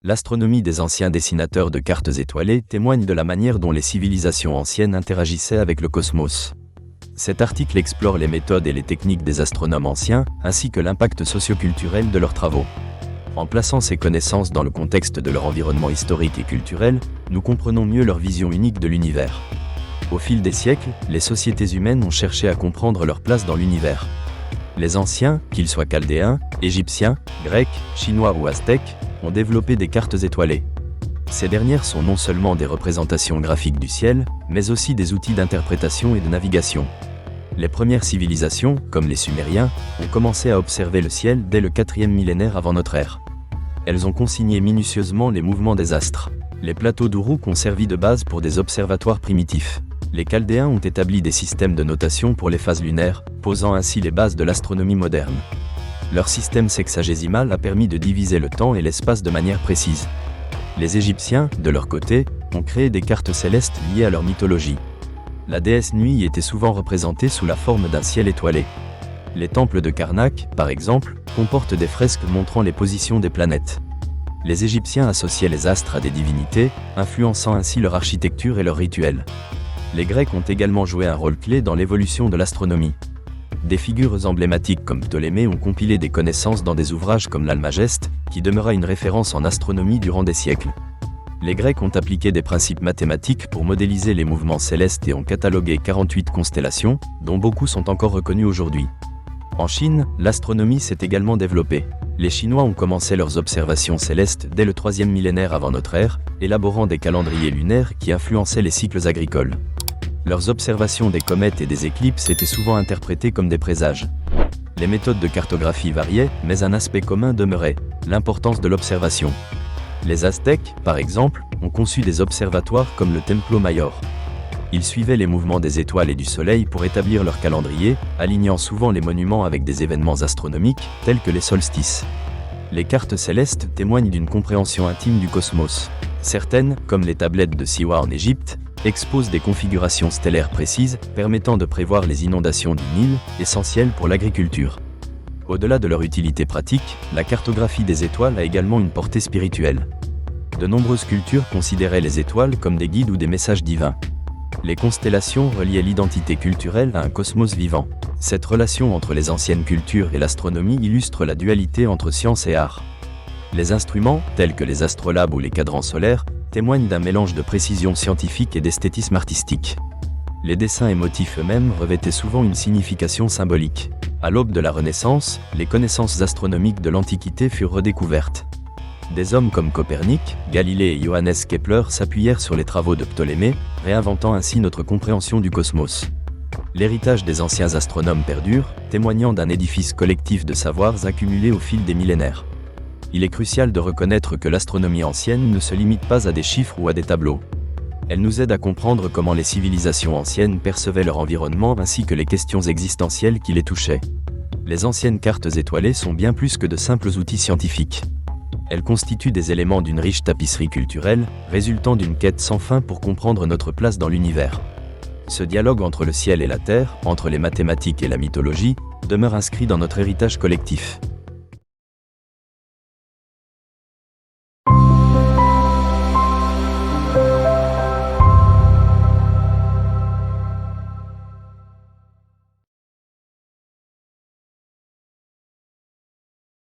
L'astronomie des anciens dessinateurs de cartes étoilées témoigne de la manière dont les civilisations anciennes interagissaient avec le cosmos. Cet article explore les méthodes et les techniques des astronomes anciens, ainsi que l'impact socioculturel de leurs travaux. En plaçant ces connaissances dans le contexte de leur environnement historique et culturel, nous comprenons mieux leur vision unique de l'univers. Au fil des siècles, les sociétés humaines ont cherché à comprendre leur place dans l'univers. Les anciens, qu'ils soient chaldéens, égyptiens, grecs, chinois ou aztèques, ont développé des cartes étoilées. Ces dernières sont non seulement des représentations graphiques du ciel, mais aussi des outils d'interprétation et de navigation. Les premières civilisations, comme les Sumériens, ont commencé à observer le ciel dès le 4e millénaire avant notre ère. Elles ont consigné minutieusement les mouvements des astres. Les plateaux d'Uruk ont servi de base pour des observatoires primitifs. Les Chaldéens ont établi des systèmes de notation pour les phases lunaires, posant ainsi les bases de l'astronomie moderne. Leur système sexagésimal a permis de diviser le temps et l'espace de manière précise. Les Égyptiens, de leur côté, ont créé des cartes célestes liées à leur mythologie. La déesse Nuit était souvent représentée sous la forme d'un ciel étoilé. Les temples de Karnak, par exemple, comportent des fresques montrant les positions des planètes. Les Égyptiens associaient les astres à des divinités, influençant ainsi leur architecture et leurs rituels. Les Grecs ont également joué un rôle clé dans l'évolution de l'astronomie. Des figures emblématiques comme Ptolémée ont compilé des connaissances dans des ouvrages comme l'Almageste, qui demeura une référence en astronomie durant des siècles. Les Grecs ont appliqué des principes mathématiques pour modéliser les mouvements célestes et ont catalogué 48 constellations, dont beaucoup sont encore reconnues aujourd'hui. En Chine, l'astronomie s'est également développée. Les Chinois ont commencé leurs observations célestes dès le 3e millénaire avant notre ère, élaborant des calendriers lunaires qui influençaient les cycles agricoles. Leurs observations des comètes et des éclipses étaient souvent interprétées comme des présages. Les méthodes de cartographie variaient, mais un aspect commun demeurait, l'importance de l'observation. Les Aztèques, par exemple, ont conçu des observatoires comme le Templo Mayor. Ils suivaient les mouvements des étoiles et du soleil pour établir leur calendrier, alignant souvent les monuments avec des événements astronomiques, tels que les solstices. Les cartes célestes témoignent d'une compréhension intime du cosmos. Certaines, comme les tablettes de Siwa en Égypte, exposent des configurations stellaires précises, permettant de prévoir les inondations du Nil, essentielles pour l'agriculture. Au-delà de leur utilité pratique, la cartographie des étoiles a également une portée spirituelle. De nombreuses cultures considéraient les étoiles comme des guides ou des messages divins. Les constellations reliaient l'identité culturelle à un cosmos vivant. Cette relation entre les anciennes cultures et l'astronomie illustre la dualité entre science et art. Les instruments, tels que les astrolabes ou les cadrans solaires, témoignent d'un mélange de précision scientifique et d'esthétisme artistique. Les dessins et motifs eux-mêmes revêtaient souvent une signification symbolique. À l'aube de la Renaissance, les connaissances astronomiques de l'Antiquité furent redécouvertes. Des hommes comme Copernic, Galilée et Johannes Kepler s'appuyèrent sur les travaux de Ptolémée, réinventant ainsi notre compréhension du cosmos. L'héritage des anciens astronomes perdure, témoignant d'un édifice collectif de savoirs accumulés au fil des millénaires. Il est crucial de reconnaître que l'astronomie ancienne ne se limite pas à des chiffres ou à des tableaux. Elle nous aide à comprendre comment les civilisations anciennes percevaient leur environnement ainsi que les questions existentielles qui les touchaient. Les anciennes cartes étoilées sont bien plus que de simples outils scientifiques. Elles constituent des éléments d'une riche tapisserie culturelle, résultant d'une quête sans fin pour comprendre notre place dans l'univers. Ce dialogue entre le ciel et la terre, entre les mathématiques et la mythologie, demeure inscrit dans notre héritage collectif.